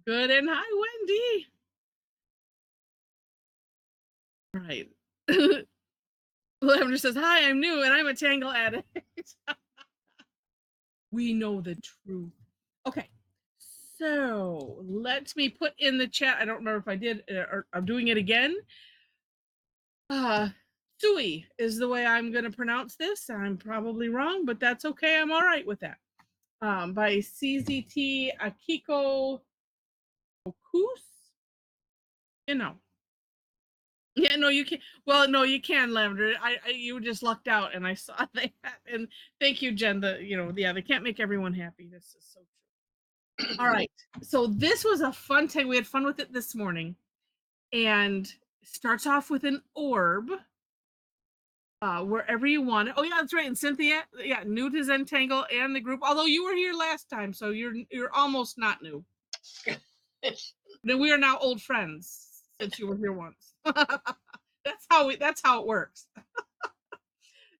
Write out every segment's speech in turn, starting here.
Good, and hi, Wendy. Right. Lavender says, hi, I'm new and I'm a Tangle addict. We know the truth. Okay. So let me put in the chat. I don't remember if I did or I'm doing it again. Tsui is the way I'm going to pronounce this. I'm probably wrong, but that's okay. I'm all right with that. By CZT Akiko Tokuse. You know. Yeah, no, you can't. Well, no, you can, Lavender. You just lucked out, and I saw that. And thank you, Jen. They can't make everyone happy. This is so true. All right, so this was a fun time. We had fun with it this morning, and it starts off with an orb. Wherever you want it. Oh yeah, that's right. And Cynthia, yeah, new to Zentangle and the group. Although you were here last time, so you're almost not new. Then we are now old friends since you were here once. That's how it works.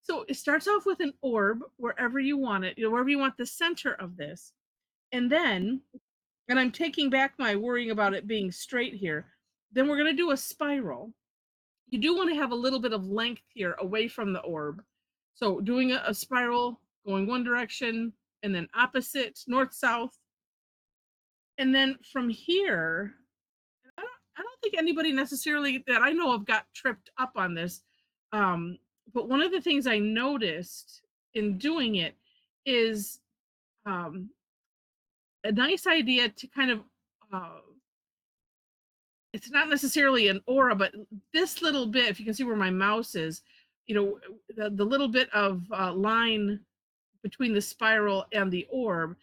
So it starts off with an orb wherever you want it, wherever you want the center of this. And then, and I'm taking back my worrying about it being straight here. Then we're going to do a spiral. You do want to have a little bit of length here away from the orb. So doing a spiral, going one direction, and then opposite, north, south. And then from here, I don't think anybody necessarily that I know of got tripped up on this. But one of the things I noticed in doing it is a nice idea to kind of it's not necessarily an aura, but this little bit, if you can see where my mouse is, the little bit of line between the spiral and the orb.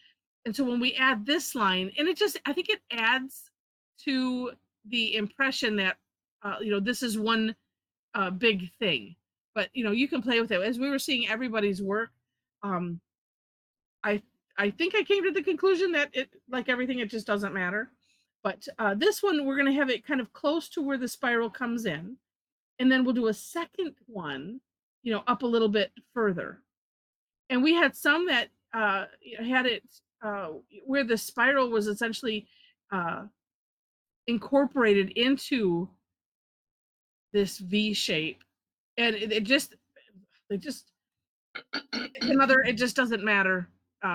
And so when we add this line, and I think it adds to the impression that, this is one big thing. But, you can play with it. As we were seeing everybody's work, I think I came to the conclusion that like everything, it just doesn't matter. But this one, we're going to have it kind of close to where the spiral comes in. And then we'll do a second one, up a little bit further. And we had some that had it where the spiral was essentially incorporated into this V shape. And it just doesn't matter.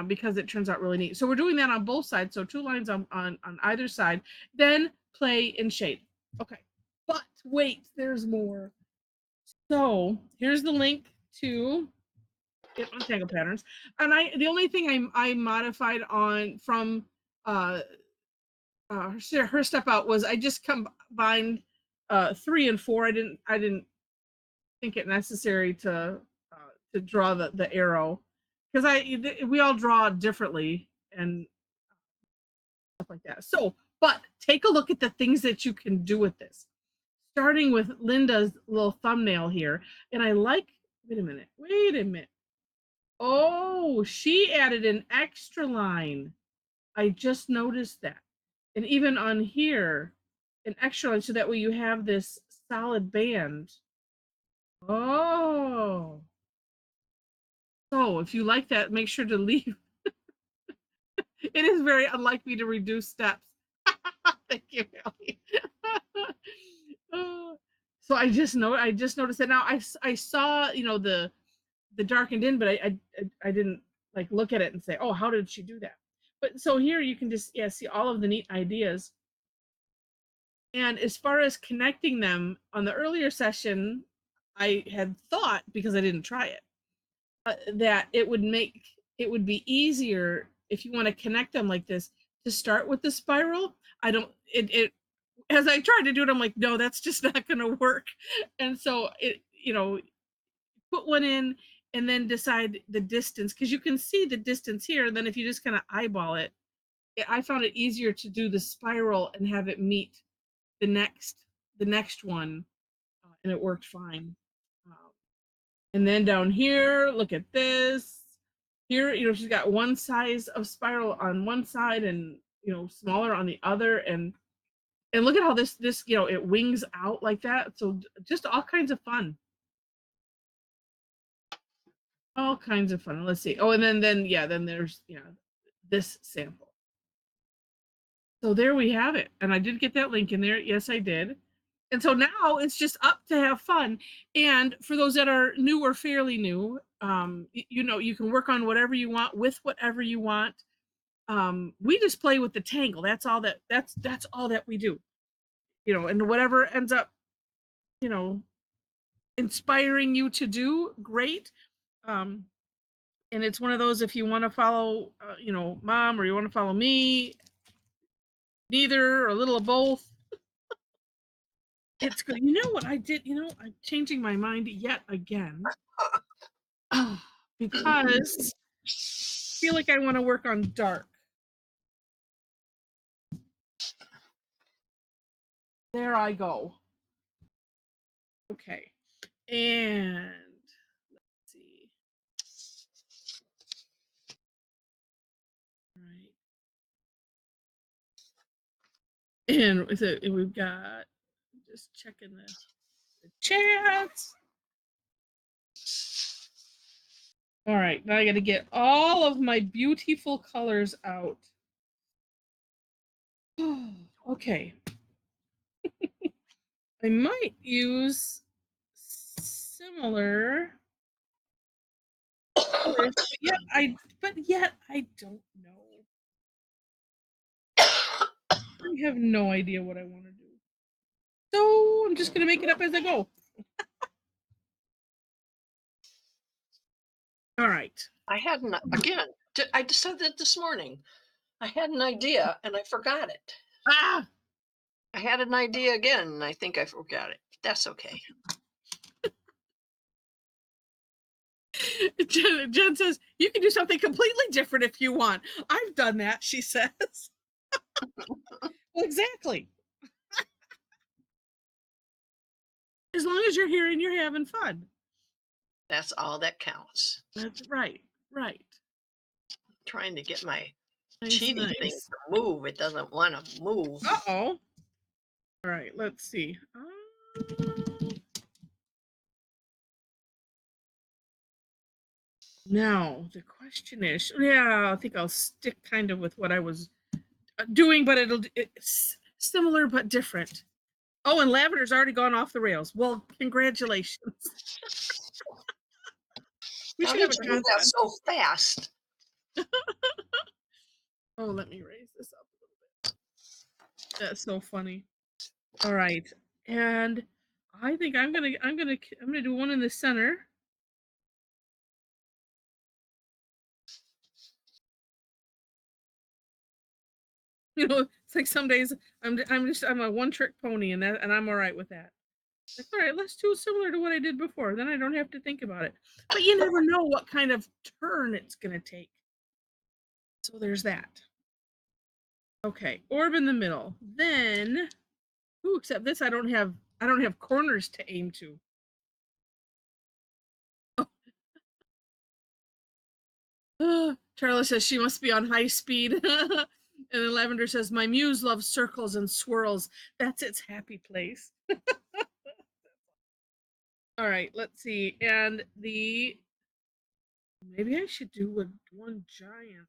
Because it turns out really neat. So we're doing that on both sides. So 2 lines on either side, then play in shade. Okay, but wait, there's more. So here's the link to it on Tangle Patterns. And the only thing I modified on from her step out was I just combined 3 and 4. I didn't think it necessary to draw the arrow, because we all draw differently and stuff like that. So, but take a look at the things that you can do with this. Starting with Linda's little thumbnail here. And I like, wait a minute. Oh, she added an extra line. I just noticed that. And even on here, an extra line, so that way you have this solid band. Oh. So if you like that, make sure to leave. It is very unlike me to reduce steps. Thank you, Ellie. So I just noticed that now. I saw the darkened in, but I didn't like look at it and say, oh, how did she do that? But so here you can just see all of the neat ideas. And as far as connecting them on the earlier session, I had thought, because I didn't try it, that it would be easier if you want to connect them like this to start with the spiral. As I tried to do it, I'm like, no, that's just not going to work. And so put one in and then decide the distance, because you can see the distance here. And then if you just kind of eyeball it, I found it easier to do the spiral and have it meet the next one, and it worked fine. And then down here, look at this. Here, she's got one size of spiral on one side and smaller on the other, and look at how this it wings out like that. So just all kinds of fun. All kinds of fun. Let's see. Oh, and then there's this sample. So there we have it. And I did get that link in there. Yes, I did. And so now it's just up to have fun. And for those that are new or fairly new, you know, you can work on whatever you want with whatever you want. We just play with the tangle. That's all that we do. You know, and whatever ends up, you know, inspiring you to do, great. Um, and it's one of those, if you want to follow, you know, mom, or you want to follow me, neither, or a little of both, it's good. You know what I did? You know, I'm changing my mind yet again. Because I feel like I want to work on dark. There I go. Okay. And let's see. All right. And we've got, just checking the chats. All right, now I got to get all of my beautiful colors out. Okay. I might use similar colors, but yet I don't know. I have no idea what I want to do. So I'm just gonna make it up as I go. All right. I had again. I just said that this morning. I had an idea and I forgot it. Ah! I had an idea again and I think I forgot it. That's okay. Jen says, you can do something completely different if you want. I've done that, she says. Well, exactly. As long as you're here and you're having fun. That's all that counts. That's right. Right. Trying to get my Nice, cheating thing nice. to move. It doesn't want to move. Uh-oh. All right, let's see. Now, the question is, yeah, I think I'll stick kind of with what I was doing, but it's similar but different. Oh, and lavender's already gone off the rails. Well, congratulations. We How should have did a you do that contest. so fast? Oh, let me raise this up a little bit. That's so funny. All right, and I think I'm gonna do one in the center. You know, it's like some days I'm a one trick pony, and I'm all right with that. Like, all right, let's do similar to what I did before. Then I don't have to think about it. But you never know what kind of turn it's gonna take. So there's that. Okay, orb in the middle. Then, ooh, except this I don't have corners to aim to. Charlotte says she must be on high speed. And then Lavender says, my muse loves circles and swirls. That's its happy place. All right, let's see. And maybe I should do one giant,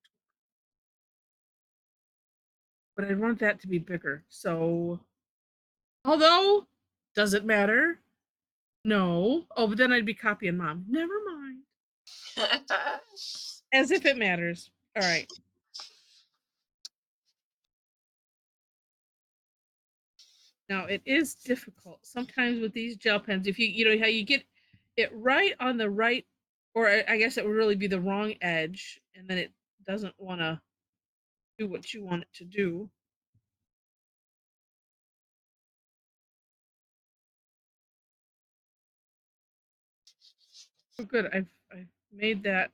but I want that to be bigger. So, although, does it matter? No. Oh, but then I'd be copying mom. Never mind. As if it matters. All right. Now it is difficult sometimes with these gel pens. If you know how you get it right on the right, or I guess it would really be the wrong edge, and then it doesn't want to do what you want it to do. Oh, good. I've made that.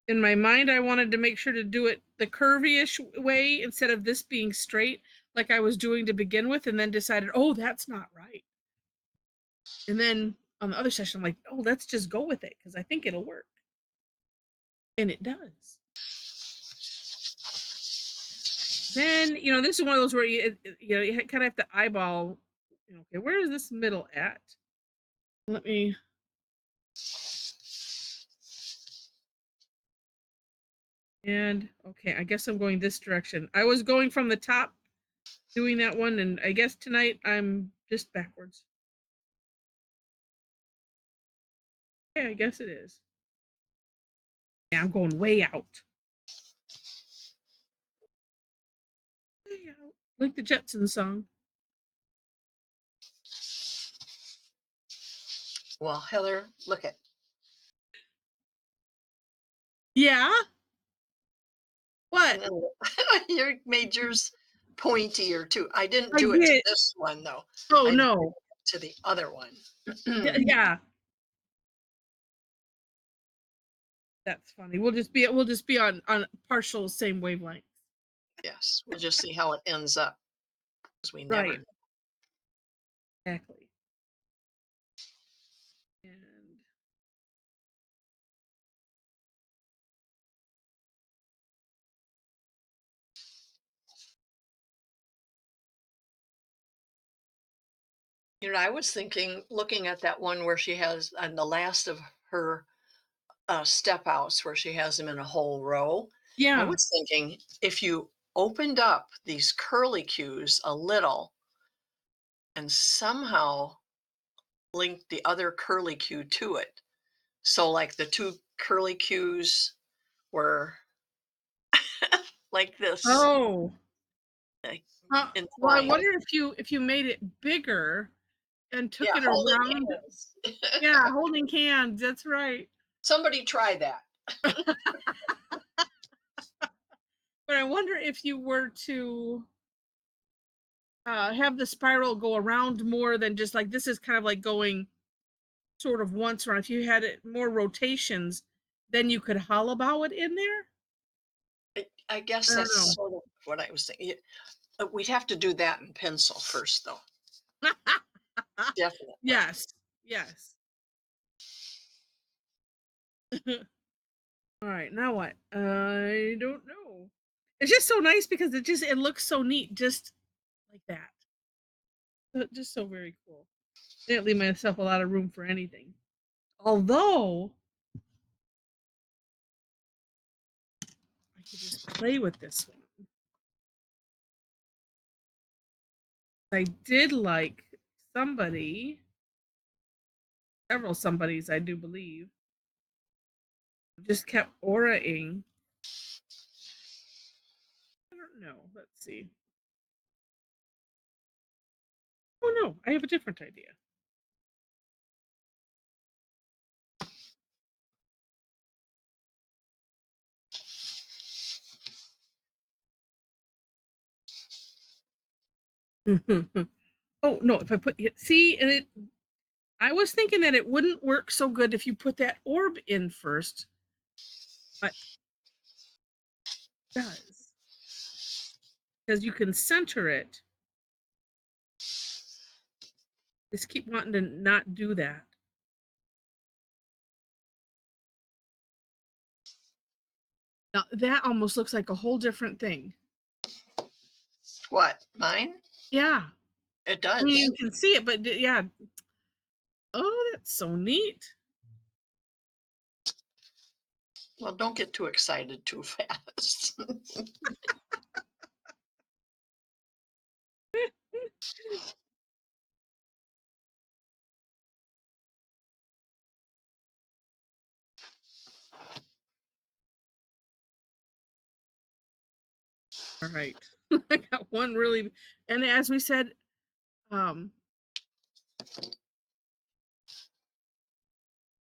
In my mind, I wanted to make sure to do it the curvy-ish way instead of this being straight, like I was doing to begin with, and then decided, oh, that's not right. And then on the other session, I'm like, oh, let's just go with it because I think it'll work. And it does. Then, you know, this is one of those where you kind of have to eyeball, okay, where is this middle at? Let me. And okay, I guess I'm going this direction. I was going from the top doing that one, and I guess tonight I'm just backwards. Yeah, I guess it is. Yeah, I'm going way out. Way out. Like the Jetsons song. Well, Heather, look at Yeah? What? and then you made yours pointier too. I didn't I do it to did. this one though. Oh I did no. it to the other one. Yeah. That's funny. We'll just be on partial same wavelength. Yes, we'll just see how it ends up because we never Right. know. Exactly. And You know, I was thinking, looking at that one where she has on the last of her step outs where she has them in a whole row. I yeah. was thinking if you opened up these curly cues a little and somehow linked the other curly cue to it. So, like the two curly cues were like this, Oh. like Well, I entwined. wonder if you made it bigger and took Yeah, it holding around. hands. Yeah, holding hands. That's right. Somebody try that. But I wonder if you were to have the spiral go around more than just like this is kind of like going sort of once around. If you had it more rotations, then you could hollow bow it in there. I guess I don't that's know. sort of what I was thinking. We'd have to do that in pencil first, though. Definitely. Yes. Yes. All right, now what? I don't know. It's just so nice because it looks so neat just like that. Just so very cool. Didn't leave myself a lot of room for anything. Although I could just play with this one. I did like somebody, several somebodies, I do believe, just kept auraing. I don't know. Let's see. Oh no, I have a different idea. Oh no, if I put see, and it I was thinking that it wouldn't work so good if you put that orb in first, but it does. Because you can center it. Just keep wanting to not do that. Now that almost looks like a whole different thing. What? Mine? Yeah. It I mean, does. you can see it, but yeah. Oh, that's so neat. Well, don't get too excited too fast. All right. I got one really, and as we said, um,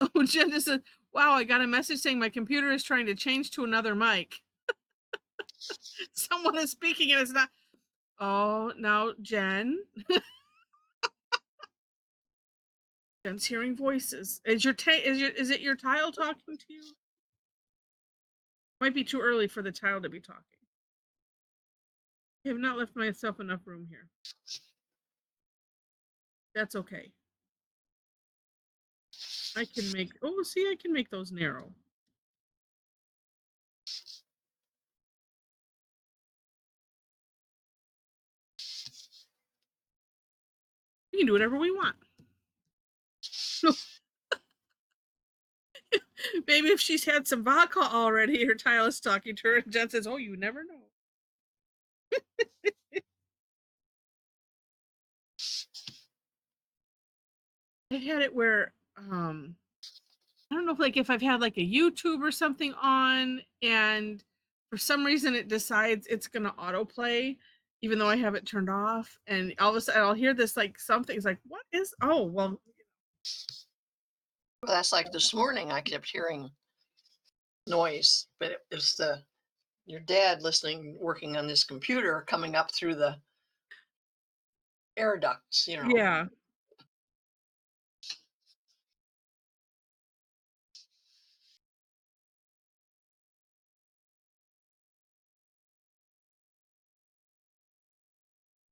oh, Jen just said, wow, I got a message saying my computer is trying to change to another mic. Someone is speaking and it's not. Oh, now Jen. Jen's hearing voices. Is it your tile talking to you? Might be too early for the tile to be talking. I have not left myself enough room here. That's okay. I can make see I can make those narrow. We can do whatever we want. Maybe if she's had some vodka already, her tile is talking to her, and Jen says, "Oh, you never know." I had it where I don't know if like if I've had like a YouTube or something on, and for some reason it decides it's gonna autoplay even though I have it turned off, and all of a sudden I'll hear this like something. It's like, what is, oh well. Well, that's like this morning, I kept hearing noise, but it was your dad listening, working on this computer, coming up through the air ducts, you know. Yeah.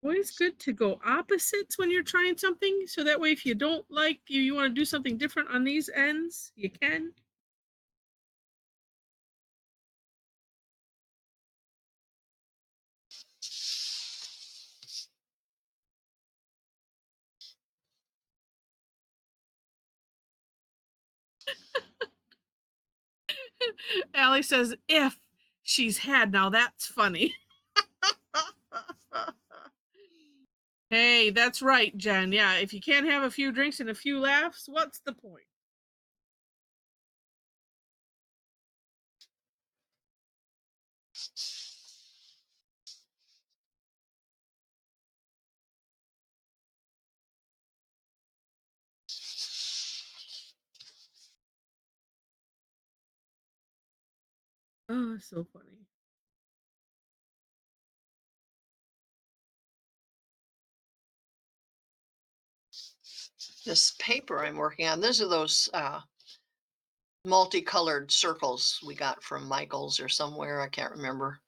Always good to go opposites when you're trying something, so that way if you don't like you want to do something different on these ends, you can. Allie says, if she's had, now that's funny. Hey, that's right, Jen. Yeah, if you can't have a few drinks and a few laughs, what's the point? Oh, so funny. This paper I'm working on, those are those multicolored circles we got from Michael's or somewhere. I can't remember.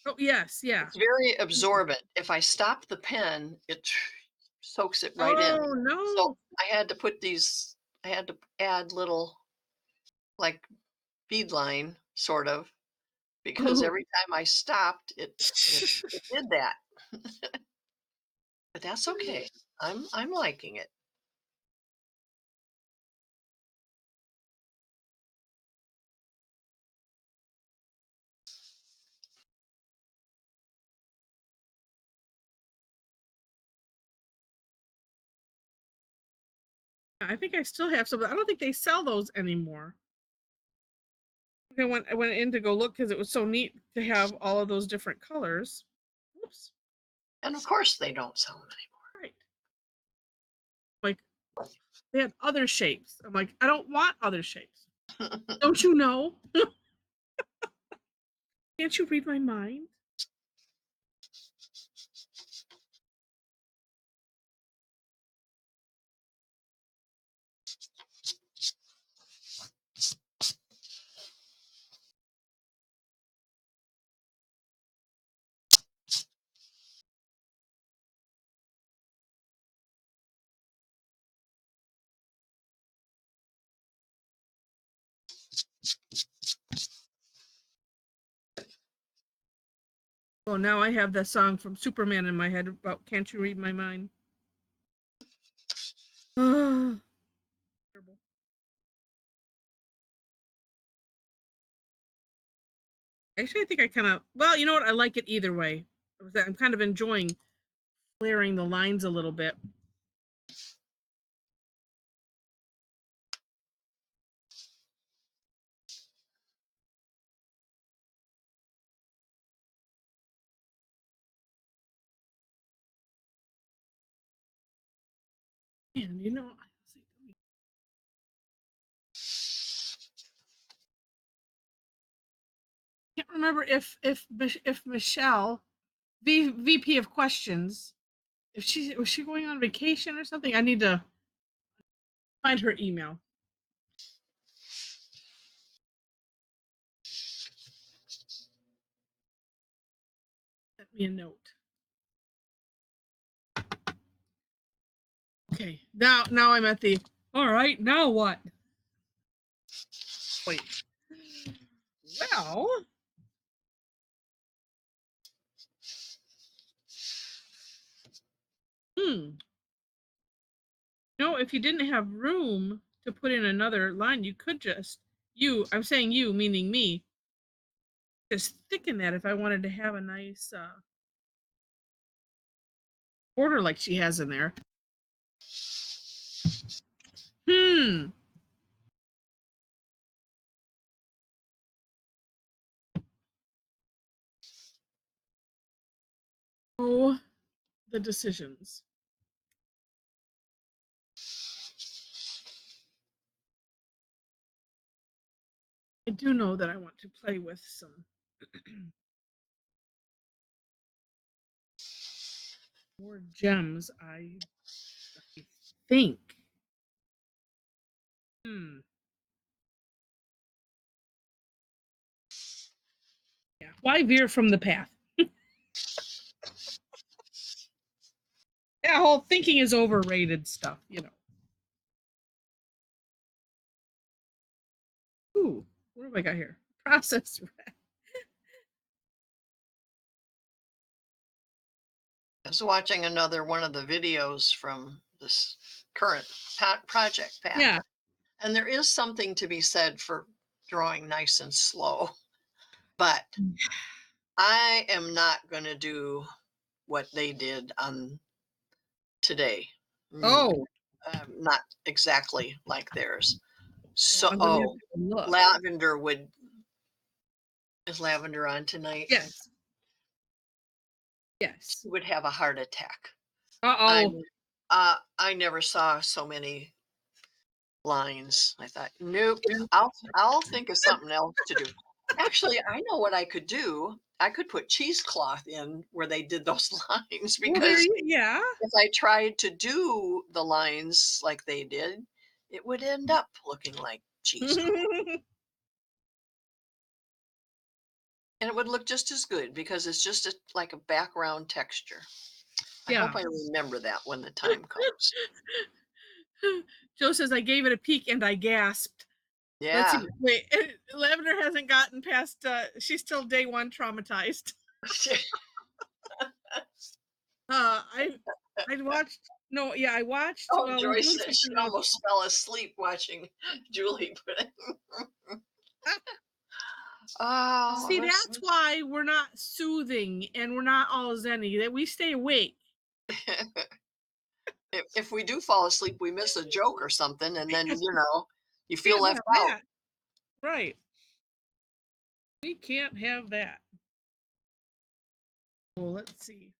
Oh, yes, yeah. It's very absorbent. If I stop the pen, it soaks it right in. Oh, So no. I had to I had to add little like bead line sort of, because Oh. every time I stopped, it did that. But that's okay. I'm liking it. I think I still have some. I don't think they sell those anymore. I went in to go look because it was so neat to have all of those different colors. Oops. And of course they don't sell them Right. Like, they had other shapes. I'm like, I don't want other shapes. anymore. Don't you know? Can't you read my mind? Well, now I have the song from Superman in my head about "Can't you read my mind?" Terrible. Actually, I think I kind of, well, you know what? I like it either way. I'm kind of enjoying flaring the lines a little bit. And I can't remember if Michelle, VP of questions, if she was she going on vacation or something. I need to find her email. Sent me a note. Okay, now I'm at the. All right, now what? Wait. Well, hmm. No, if you didn't have room, to put in another line, you could just, I'm saying you, meaning me, just thicken that if I wanted to have a nice border like she has in there. Hmm. Oh, the decisions. I do know that I want to play with some more gems. I think. Hmm. Yeah. Why veer from the path? That whole thinking is overrated stuff, you know. Ooh, what have I got here? Process. I was watching another one of the videos from this current project pack, Yeah. and there is something to be said for drawing nice and slow, but I am not going to do what they did on today. Oh, Not exactly like theirs. well, So, I'm gonna have to look. lavender is lavender on tonight? Yes. Yes. She would have a heart attack. I Uh-oh. I never saw so many lines. I thought, nope, I'll think of something else to do. Actually, I know what I could do. I could put cheesecloth in where they did those lines Well, there because you, yeah. if I tried to do the lines like they did, it would end up looking like cheesecloth. And it would look just as good because it's just like a background texture. I hope Yeah. I remember that when the time comes. Joe says I gave it a peek and I gasped. Let's Yeah. see. Wait, Lavender hasn't gotten past. She's still day one traumatized. I watched. No, yeah, I watched Oh, while we were Joyce doing said she something else. almost fell asleep watching Julie put it. Oh, See, that's why we're not soothing and we're not all zenny. That we stay awake. if we do fall asleep, we miss a joke or something, and then you feel Can't left have out. that. Right. We can't have that. Well, let's see.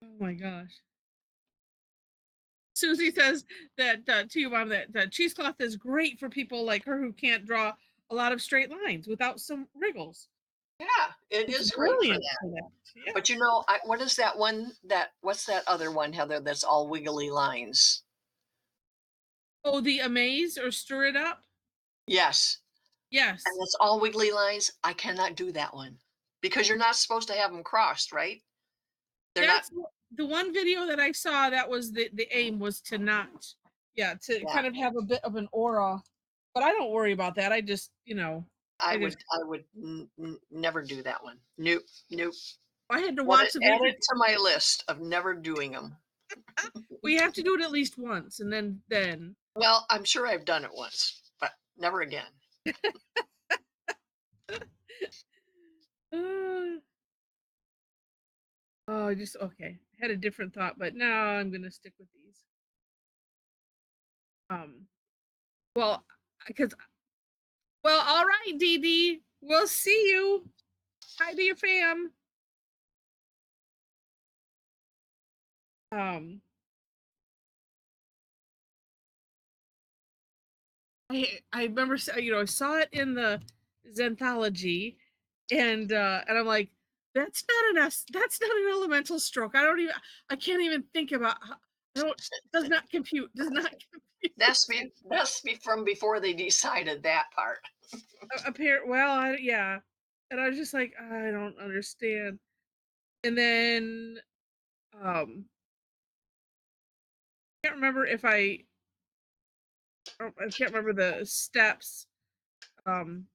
Oh my gosh. Susie says that to you, Mom, that cheesecloth is great for people like her who can't draw a lot of straight lines without some wriggles. Yeah, it It's is great for brilliant that. for that. Yeah. But what is that one what's that other one, Heather, that's all wiggly lines? Oh, the amaze or stir it up? Yes. And Yes. it's all wiggly lines. I cannot do that one because you're not supposed to have them crossed, right? They're not. That's the one video that I saw. That was the aim was to not, yeah, to Yeah, kind of have a bit of an aura. But I don't worry about that. I just, I I would just never do that one. Nope, nope. I had to Add watch it, the add video. it to my list of never doing them. We have to do it at least once, and then. Well, I'm sure I've done it once, but never again. Uh, oh, I just okay. Had a different thought, but now I'm gonna stick with these. Um, well, because all right, Dee Dee, we'll see you. Hi to your fam. Um, I remember I saw it in the Zenthology, and I'm like, that's not an elemental stroke. I can't even think about how, I don't does not compute does not compute. That's me from before they decided that part. Appear well, yeah, and I was just like, I don't understand. And then I can't remember if I can't remember the steps, um,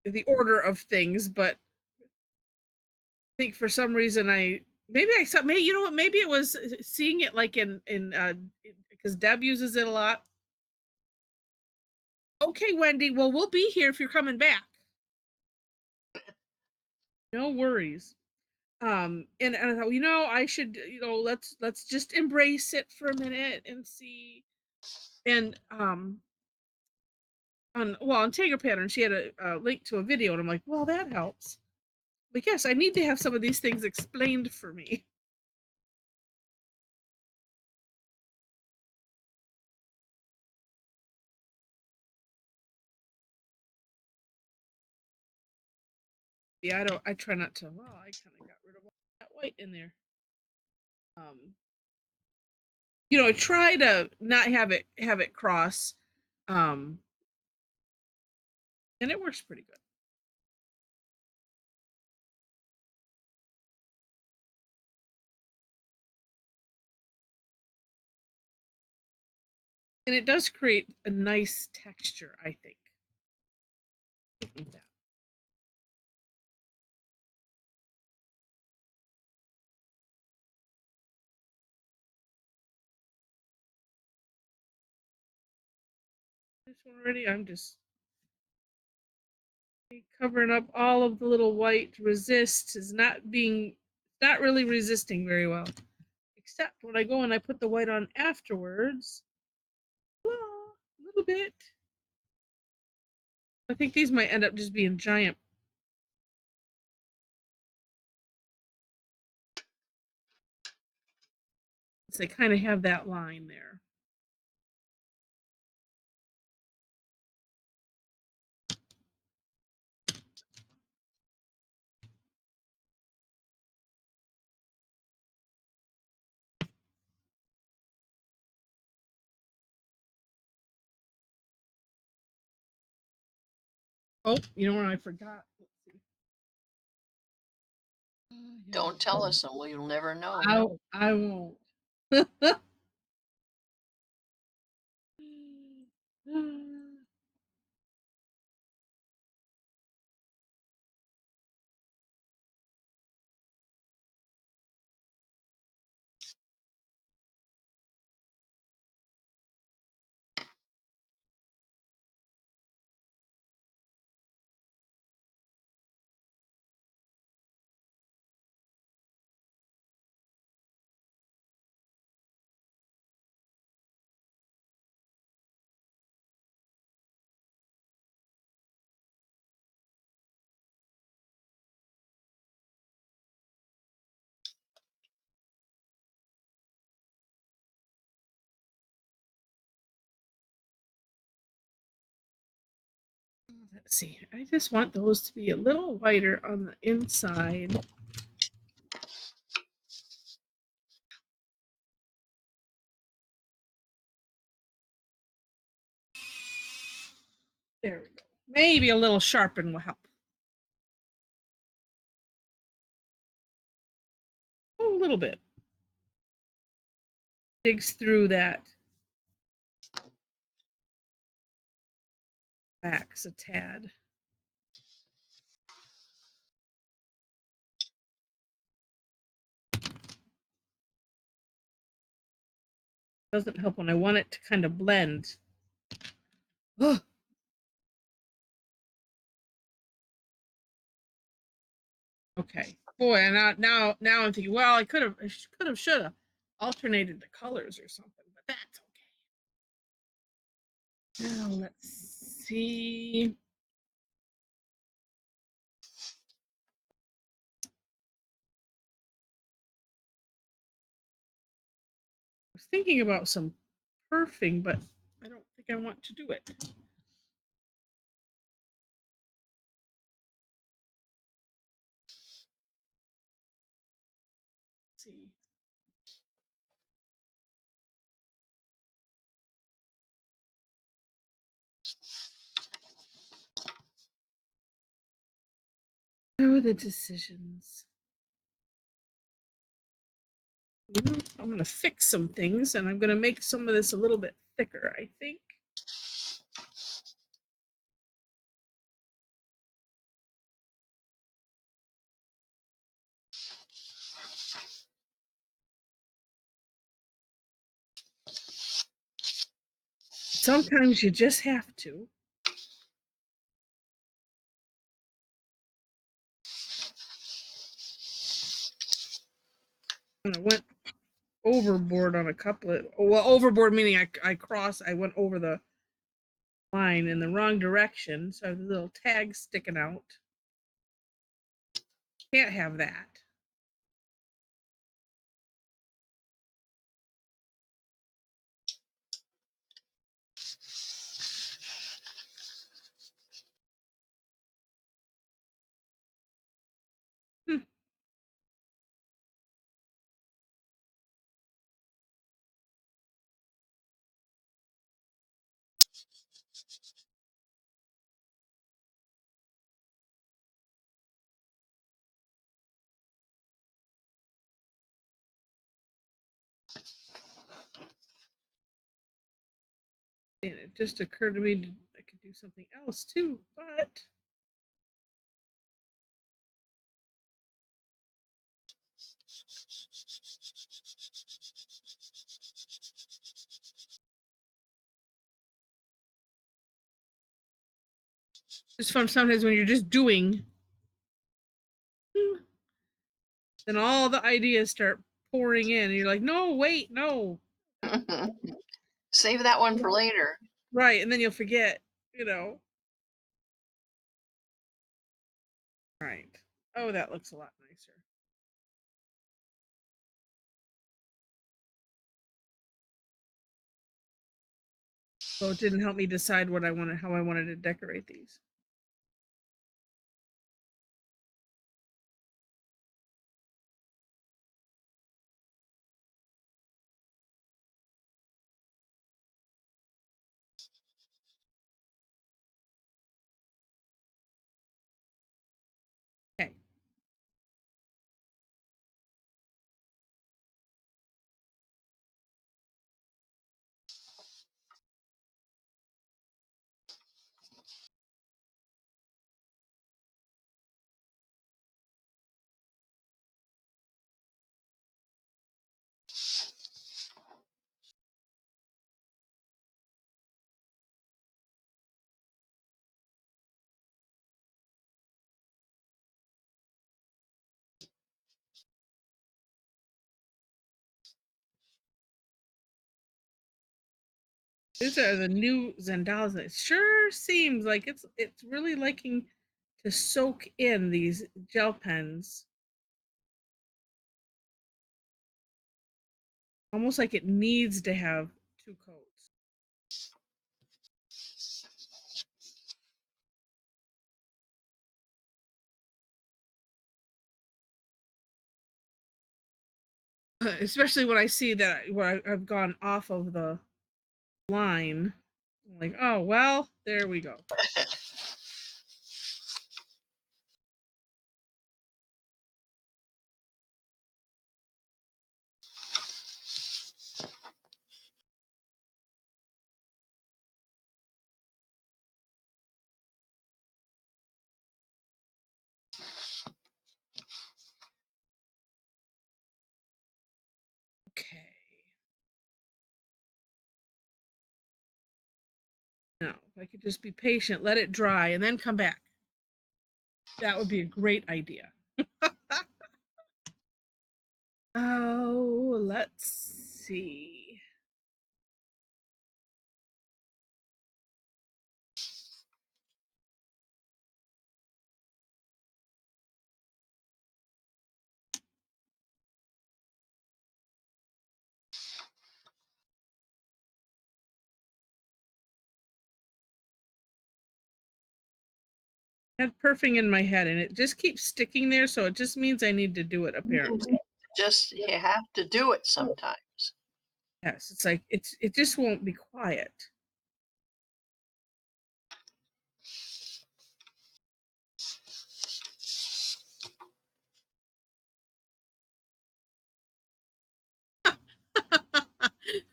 the order of things, but I think for some reason I maybe I saw, maybe, you know what, maybe it was seeing it like because Deb uses it a lot. Okay, Wendy, well, we'll be here if you're coming back. No worries. And I thought, I should, let's just embrace it for a minute and see. And on Tangle Pattern, she had a link to a video, and I'm like, well, that helps. But yes, I need to have some of these things explained for me. Yeah, I try not to. Well, I kind of got rid of all that white in there. I try to not have it cross, um, and it works pretty good. And it does create a nice texture, I think. This one already, I'm just covering up all of the little white. Resist is not really resisting very well. Except when I go and I put the white on afterwards, a little bit. I think these might end up just being giant. So they kind of have that line there. Oh, you know what I forgot? Let's see. Don't tell us, and we'll never know. I won't. Let's see. I just want those to be a little whiter on the inside. There we go. Maybe a little sharpen will help. Oh, a little bit. Digs through that wax a tad. Doesn't help when I want it to kind of blend. Ugh. Okay. Boy, and now I'm thinking, well, I should have alternated the colors or something, but that's okay. Now let's see. I was thinking about some perfing, but I don't think I want to do it. Let's see. Oh, the decisions. I'm going to fix some things, and I'm going to make some of this a little bit thicker, I think. Sometimes you just have to. And I went overboard on a couple of, well, overboard meaning I went over the line in the wrong direction, so I have a little tag sticking out. Can't have that. Hmm. And it just occurred to me I could do something else too, but it's fun sometimes when you're just doing, then all the ideas start pouring in, and you're like, no, wait, no. Save that one for later. Right, and then you'll forget, you know. Right. Oh, that looks a lot nicer. So it didn't help me decide how I wanted to decorate these. Okay. These are the new Zendalas. It sure seems like it's really liking to soak in these gel pens. Almost like it needs to have two coats. Especially when I see that where I've gone off of the line. I'm like, oh well, there we go. Okay. Now, if I could just be patient, let it dry, and then come back. That would be a great idea. Oh, let's see. I had perfing in my head, and it just keeps sticking there, so it just means I need to do it, apparently. Just you have to do it sometimes. Yes, it's like it just won't be quiet.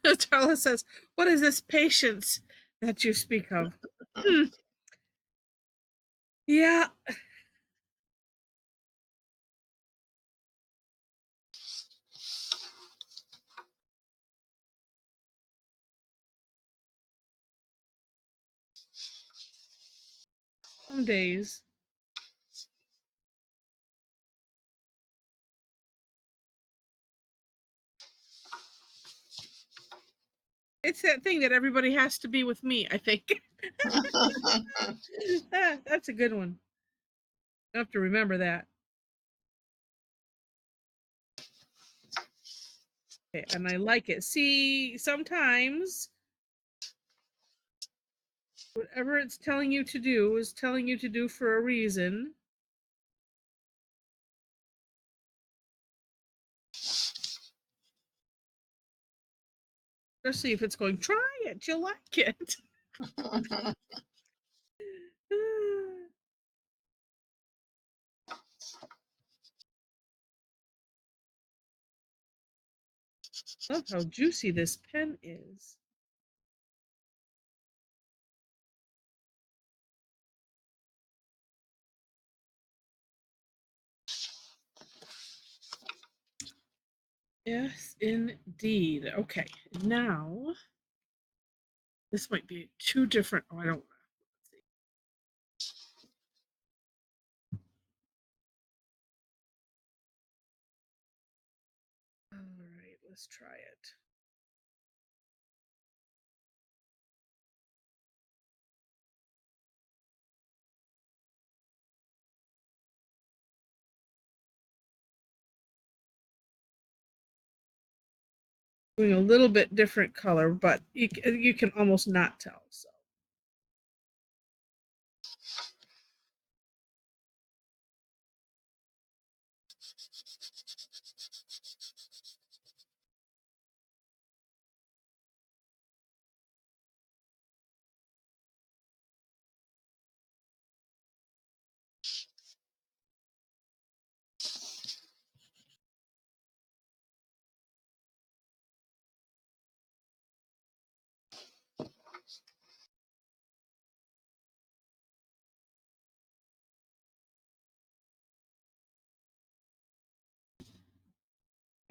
Charla says, "What is this patience that you speak of?" Hmm. Yeah, Some days. It's that thing that everybody has to be with me, I think. That's a good one. I have to remember that. Okay, and I like it. See, sometimes whatever it's telling you to do is telling you to do for a reason. Especially if it's going, try it, you'll like it. Love how juicy this pen is. Yes, indeed. Okay, now this might be two different. Oh, I don't know. All right, let's try it. Doing a little bit different color, but you can almost not tell. So.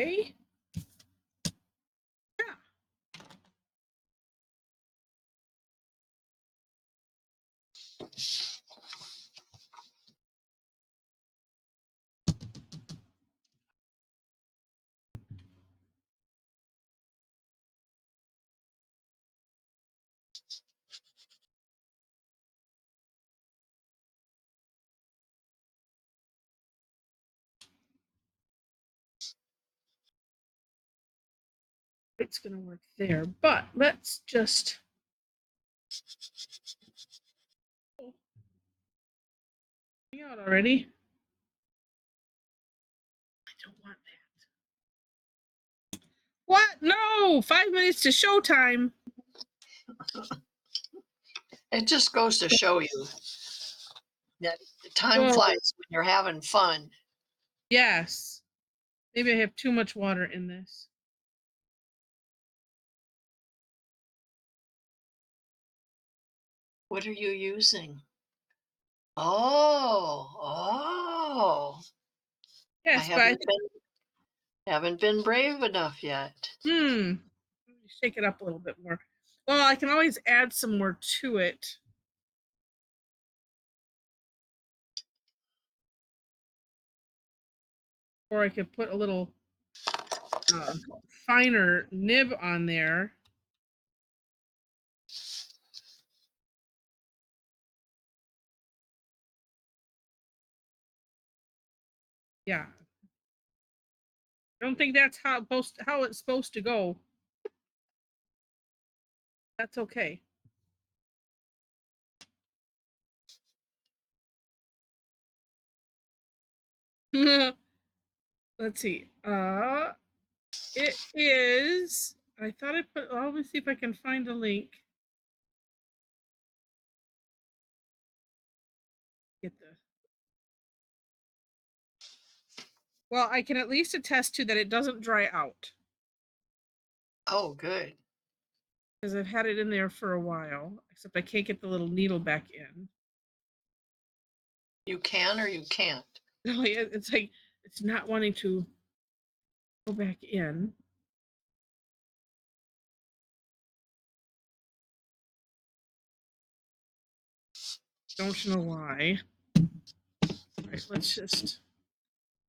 Okay. Yeah. It's going to work there, but let's just out already. I don't want that. What? No! 5 minutes to showtime. It just goes to show you that time Whoa. flies when you're having fun. Yes. Maybe I have too much water in this. What are you using? Oh. Yes, but haven't been brave enough yet. Shake it up a little bit more. Well, I can always add some more to it. Or I could put a little finer nib on there. Yeah. I don't think that's how it's supposed to go. That's okay. Let's see. It is. I thought I put. Let me see if I can find a link. Get the. Well, I can at least attest to that it doesn't dry out. Oh, good. Because I've had it in there for a while. Except I can't get the little needle back in. You can or you can't? No, it's like it's not wanting to go back in. Don't know why. All right, let's just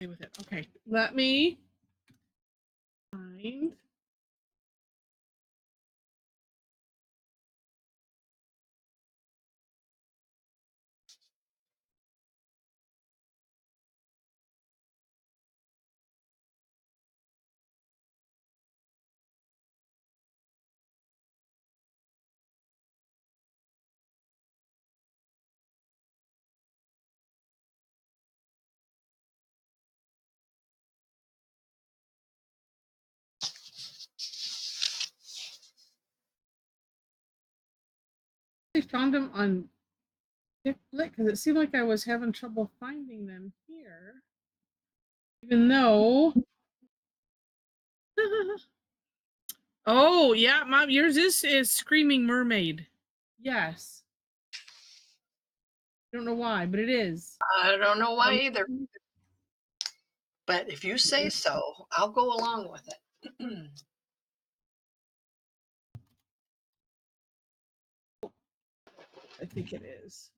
play with it. Okay, let me find. I found them on Dick because it seemed like I was having trouble finding them here, even though. Oh yeah, Mom, yours is Screaming Mermaid. Yes, I don't know why, but it is. I don't know why either. But if you say so, I'll go along with it. I think it is.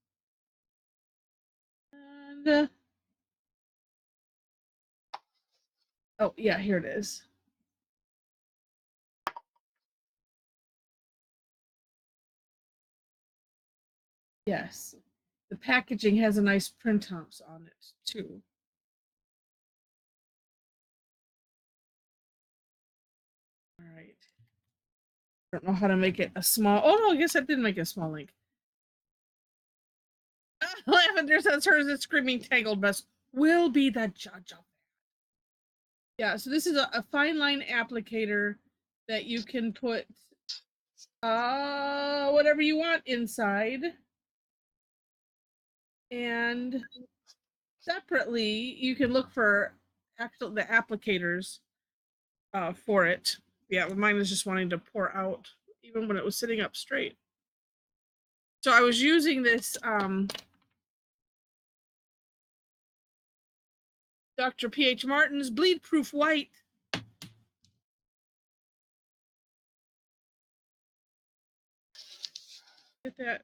And oh yeah, here it is. Yes, the packaging has a nice printouts on it too. All right. I don't know how to make it a small. Oh no, I guess I did make a small link. Lavender says hers is Screaming Tangled Best. Will be the judge of that. Yeah, so this is a fine line applicator that you can put whatever you want inside. And separately, you can look for the applicators for it. Yeah, mine was just wanting to pour out even when it was sitting up straight. So I was using this Dr. P.H. Martin's Bleed Proof White. Get that.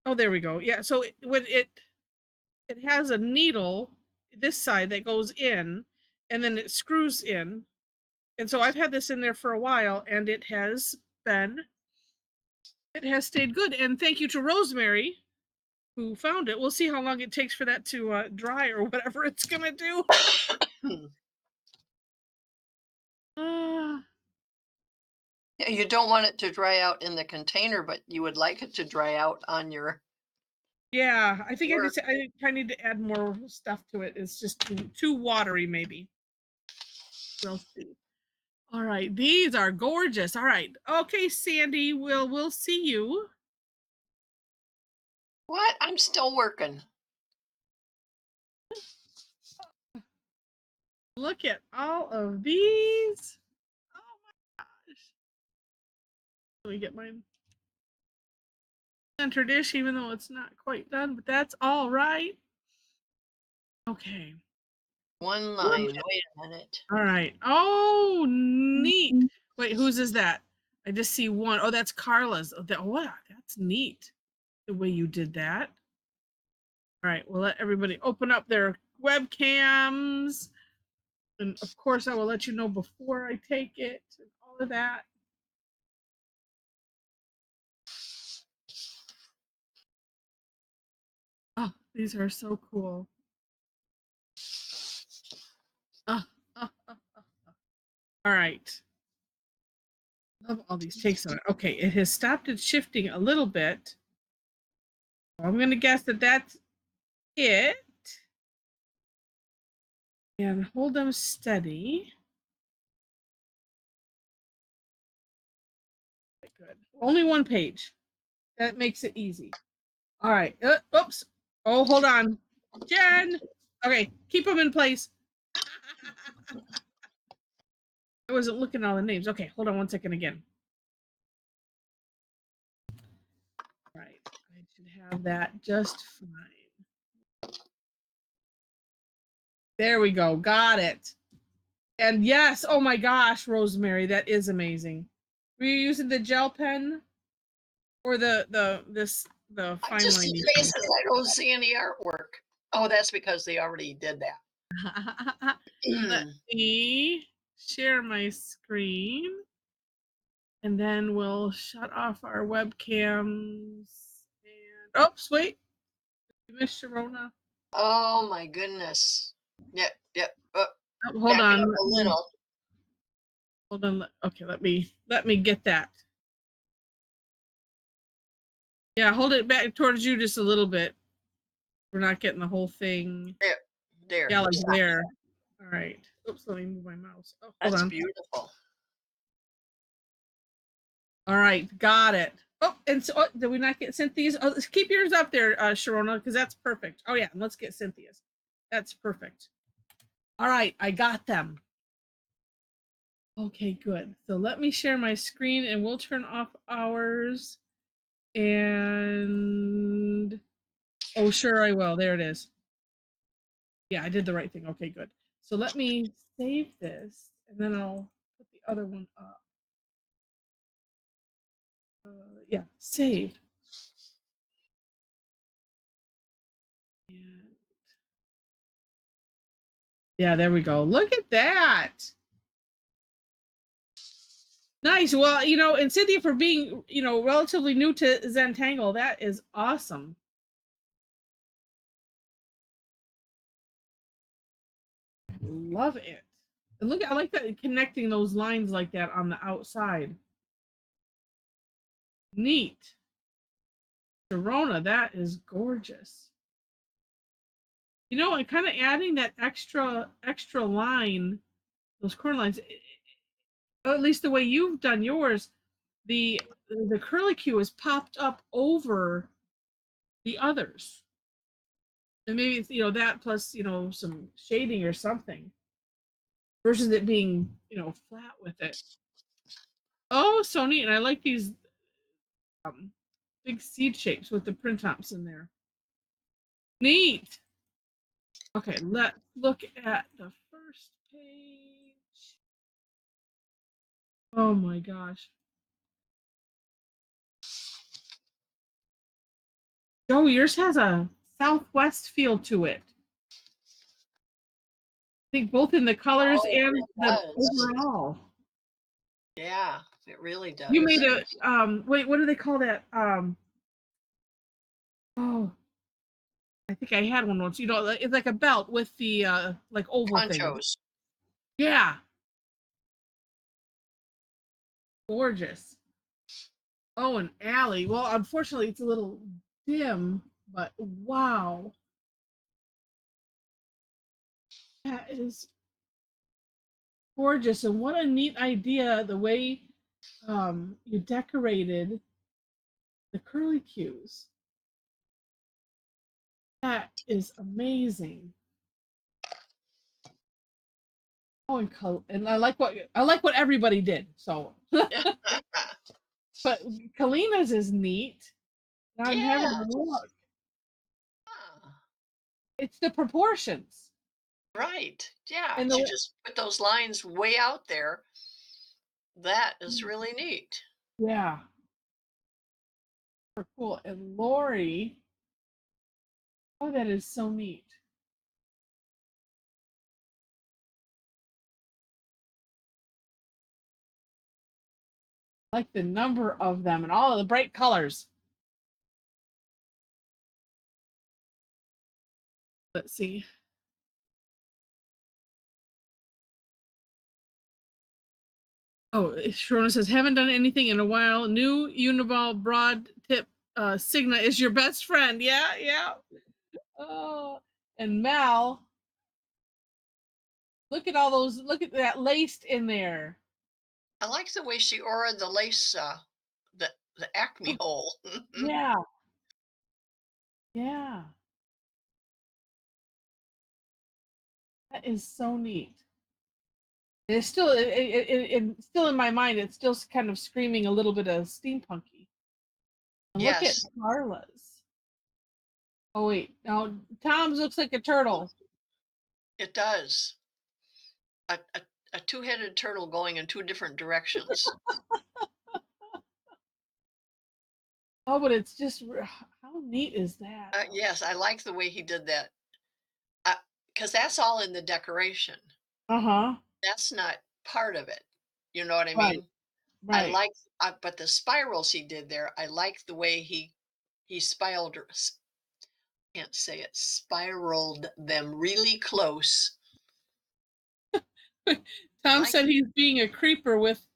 Oh, there we go. Yeah, so when it has a needle this side that goes in and then it screws in. And so I've had this in there for a while and it has stayed good. And thank you to Rosemary who found it. We'll see how long it takes for that to dry or whatever it's gonna do. Yeah, you don't want it to dry out in the container, but you would like it to dry out on your. Yeah, I think I need to add more stuff to it. It's just too watery, maybe. We'll see. All right, these are gorgeous. All right, okay, Sandy, we'll see you. What? I'm still working. Look at all of these. Oh my gosh. Let me get mine center dish, even though it's not quite done, but that's all right. Okay. One line. Wait a minute. All right. Oh, neat. Wait, whose is that? I just see one. Oh, that's Carla's. Oh, wow, that's neat. The way you did that. All right, we'll let everybody open up their webcams. And of course, I will let you know before I take it and all of that. Oh, these are so cool. Oh, oh, oh, oh. All right. Love all these takes on it. Okay, it has stopped it shifting a little bit. I'm going to guess that that's it. And hold them steady. Good. Only one page. That makes it easy. All right. Oops. Oh, hold on. Jen. Okay, keep them in place. I wasn't looking at all the names. Okay, hold on one second again. All right. I should have that just fine. There we go. Got it. And yes, oh my gosh, Rosemary, that is amazing. Were you using the gel pen or this the I fine just see lining thing. faces. I don't see any artwork. Oh, that's because they already did that. Let me share my screen, and then we'll shut off our webcams. And oops, wait, you missed Sharona. Oh my goodness. Yep, yep. Oh, Oh, hold back it on, up a little. hold on. Okay, let me get that. Yeah, hold it back towards you just a little bit. We're not getting the whole thing. There, there. Yeah, like Yeah, there. All right. Oops, let me move my mouse. Oh, hold that's on. beautiful. All right, got it. Oh, and so did we not get Cynthia's? Oh, let's keep yours up there, Sharona, because that's perfect. Oh yeah, let's get Cynthia's. That's perfect. All right, I got them. Okay, good. So let me share my screen, and we'll turn off ours. And oh, sure I will. There it is. Yeah, I did the right thing. Okay, good. So let me save this, and then I'll put the other one up. Yeah, save. And yeah, there we go. Look at that. Nice. Well, and Cynthia, for being, relatively new to Zentangle, that is awesome. Love it. And look, I like that connecting those lines like that on the outside. Neat. Sharona, that is gorgeous. And kind of adding that extra line, those corner lines, at least the way you've done yours, the curlicue is popped up over the others. And maybe it's, that plus, some shading or something versus it being, flat with it. Oh, so neat. And I like these um, big seed shapes with the print tops in there. Neat. Okay, let's look at the first page. Oh my gosh. Joe, yours has a southwest feel to it. I think both in the colors Oh, and it the does. overall. Yeah, it really You made does. a wait, what do they call that? Oh, I think I had one once. It's like a belt with the like oval thing. Conchos. Yeah, gorgeous. Oh, an alley. Well, unfortunately, it's a little dim, but wow, that is gorgeous. And what a neat idea the way you decorated the curly cues. That is amazing. Oh, and I like what everybody did. So, but Kalina's is neat. Now I'm having a Yes. look. It's the proportions Right. Yeah, and to just put those lines way out there, that is mm, really neat. yeah, cool. And Lori, oh, that is so neat. I like the number of them and all of the bright colors. Let's see. Oh, Sharona says, haven't done anything in a while. New Uniball broad tip Signa is your best friend. Yeah, yeah. Oh, and Mal, look at all those. Look at that laced in there. I like the way she ordered the lace, the Acme hole. Yeah, yeah. That is so neat. It's still still in my mind. It's still kind of screaming a little bit of steampunky. And look at Yes, Carla's. Oh wait, now Tom's looks like a turtle. it does. A two-headed turtle going in two different directions. Oh, but it's just How neat is that? Yes, I like the way he did that. Because that's all in the decoration. Uh-huh. That's not part of it. You know what I Right, mean? I right. like, but the spirals he did there, I like the way he spiraled, can't say it, spiraled them really close. I Tom like said he's being a creeper with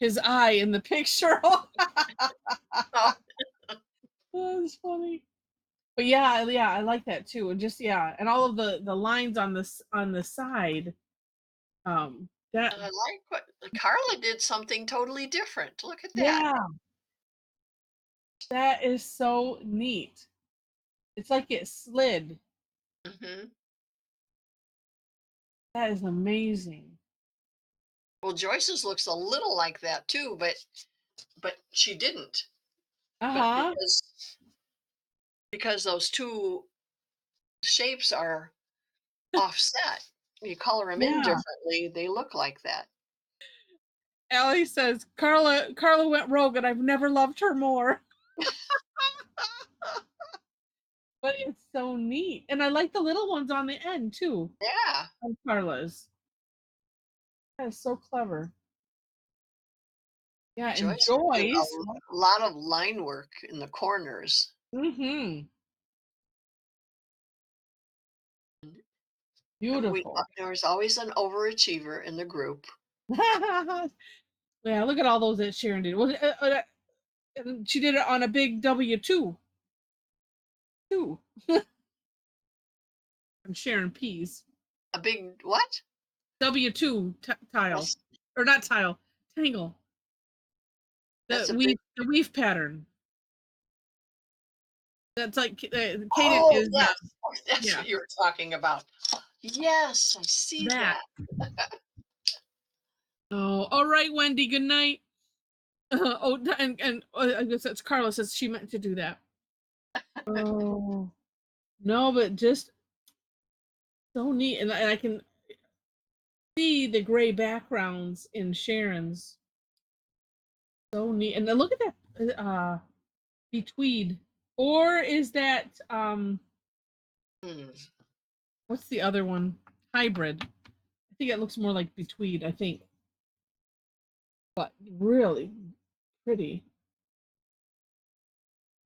his eye in the picture. oh, That's funny. But yeah, yeah, I like that too. And just yeah, and all of the lines on this on the side. That I like what Carla did something totally different. Look at that. yeah, that is so neat. It's like it slid. Hmm. That is amazing. Well, Joyce's looks a little like that too, but she didn't. But Uh-huh. because those two shapes are offset, you color them in Yeah. differently, they look like that. Allie says Carla went rogue and I've never loved her more. But it's so neat. And I like the little ones on the end too. Yeah. On Carla's. That is so clever. Yeah, and Joyce did a Joyce. lot of line work in the corners. Mm-hmm. And Beautiful. there was always an overachiever in the group. Yeah, look at all those that Sharon did. And she did it on a big W2 too. I'm Sharon Pease. A big what? W2 tile. That's Or not tile. Tangle. that's a big. The weave pattern. That's like Kaden Oh is yes, oh, that's yeah, what you were talking about. Yes, I see that. that. Oh, all right, Wendy. Good night. Oh, and I guess that's Carla says she meant to do that. Oh no, but just so neat, and I can see the gray backgrounds in Sharon's. So neat, and then look at that betweed, or is that Hmm. what's the other one? Hybrid. I think it looks more like betweed. I think, but really pretty.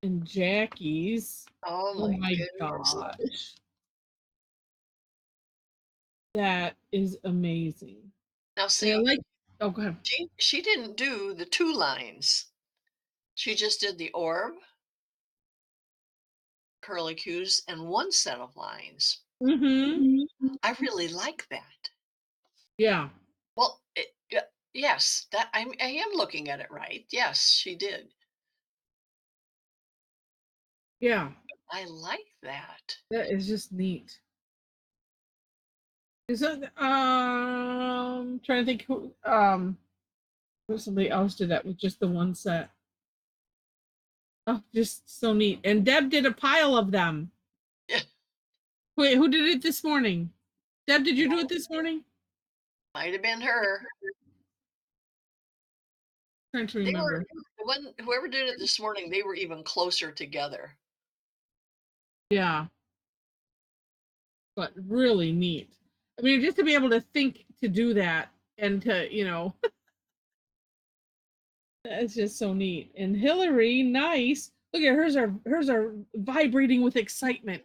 And Jackie's. Oh Oh my my goodness. gosh. That is amazing. Now And I see, like oh go ahead. she didn't do the two lines. She just did the orb, curlicues, and one set of lines. Mm-hmm. I really like that. Yeah. Well, yes, that I am looking at it right. Yes, she did. Yeah. I like that. That is just neat. Is that trying to think who somebody else did that with just the one set. Oh, just so neat. And Deb did a pile of them. Wait, who did it this morning? Deb, did you do it this morning? Might have been her. Trying to They were remember. the one whoever did it this morning, they were even closer together. Yeah, but really neat. I mean, just to be able to think to do that and to, that's just so neat. And Hillary, nice. Look at hers are vibrating with excitement.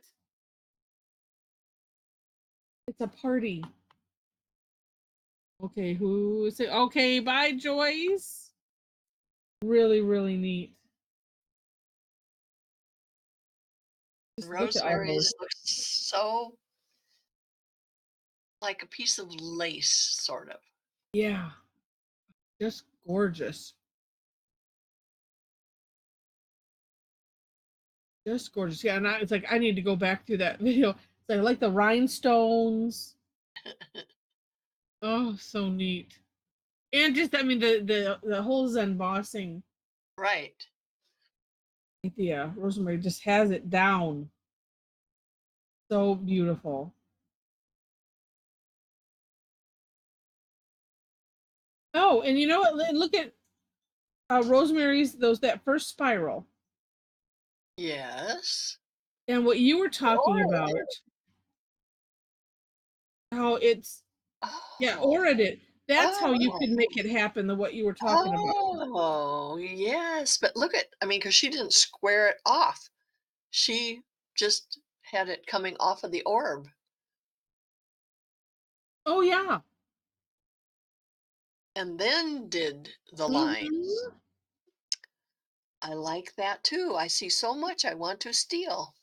It's a party. Okay, who is it? Okay, bye, Joyce. Really, really neat. Just look at all those. Rosemary's looks so like a piece of lace, sort of. Yeah, just gorgeous. Just gorgeous. Yeah, and it's like I need to go back to that video. So I like the rhinestones. Oh, so neat. And just I mean the whole Zen bossing Right. idea. Rosemary just has it down. So beautiful. Oh, and you know what? Look at Rosemary's that first spiral. Yes. And what you were talking Or about, how it's, yeah, oh, Aura did. That's how you could oh, make it happen, the what you were talking about. oh, yes. But look at, I mean, because she didn't square it off. She just had it coming off of the orb Oh, yeah. and then did the lines. Mhm. I like that too. I see so much I want to steal.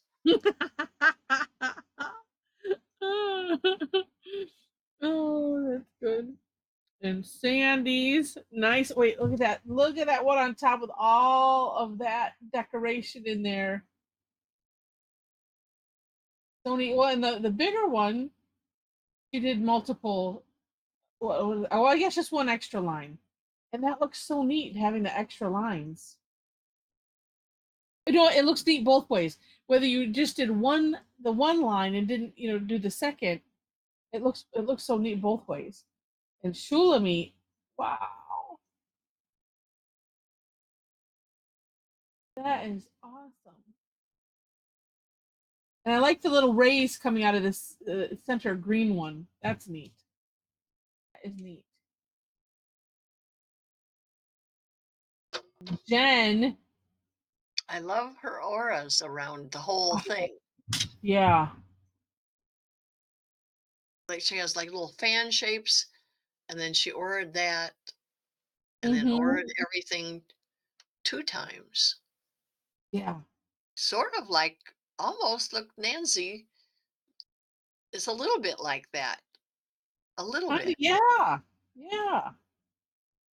Oh, that's good. And Sandy's nice. Wait, look at that. Look at that one on top with all of that decoration in there. So neat. Well, and the bigger one, she did multiple. Well, oh, I guess just one extra line, and that looks so neat having the extra lines. You know, it looks neat both ways. Whether you just did the one line and didn't, do the second, it looks so neat both ways. And Shulamit, wow, that is awesome. And I like the little rays coming out of this center green one. That's neat. That is neat. Jen, I love her auras around the whole oh, thing. yeah. Like she has like little fan shapes, and then she ordered that, and then Mm-hmm. ordered everything 2 times. Yeah. Sort of like almost look, Nancy is a little bit like that. A little bit. Yeah. Yeah.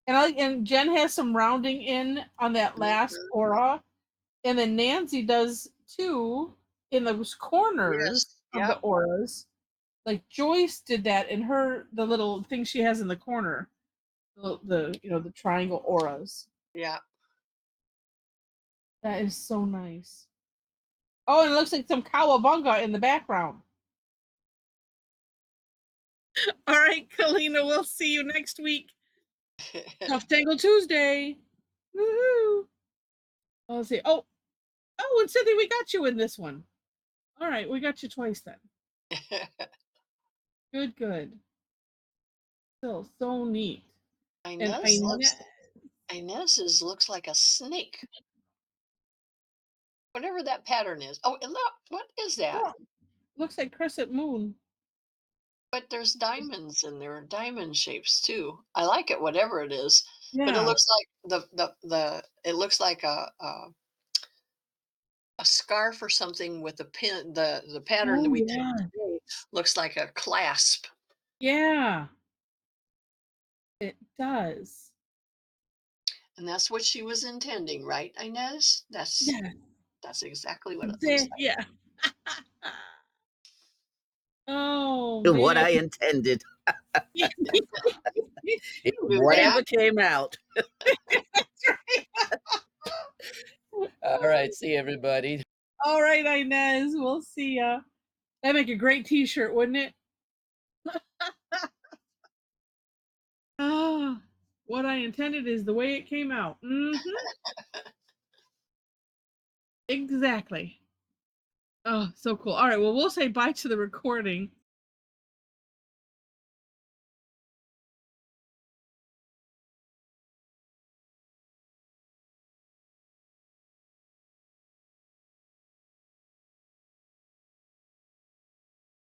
And Jen has some rounding in on that last Mhm. aura, and then Nancy does too in those corners Yes. of the Yep. auras. Like Joyce did that in the little thing she has in the corner, the triangle auras. Yeah. That is so nice. Oh, and it looks like some cowabunga in the background. All right, Kalina, we'll see you next week. Tough Tangle Tuesday. Woohoo! Let's see. Oh, and Cynthia, we got you in this one. All right, we got you twice then. Good, good. Still so neat. And Inez's looks like a snake. Whatever that pattern is. Oh, and look, what is that? oh, looks like crescent moon. But there's diamonds in there, diamond shapes too. I like it, whatever it is. But it Yeah. looks like the it looks like a scarf or something with a pin. The pattern that Oh we did yeah. today looks like a clasp, Yeah. It does. and that's what she was intending, right, Inez? Yeah. That's exactly what it looks like. Yeah. Oh What man. I intended. Yeah. Whatever came out. That's right. All right. See everybody. All right, Inez. We'll see ya. That'd make a great T-shirt, wouldn't it? Ah, what I intended is the way it came out. Exactly. Oh, so cool. All right. Well, we'll say bye to the recording.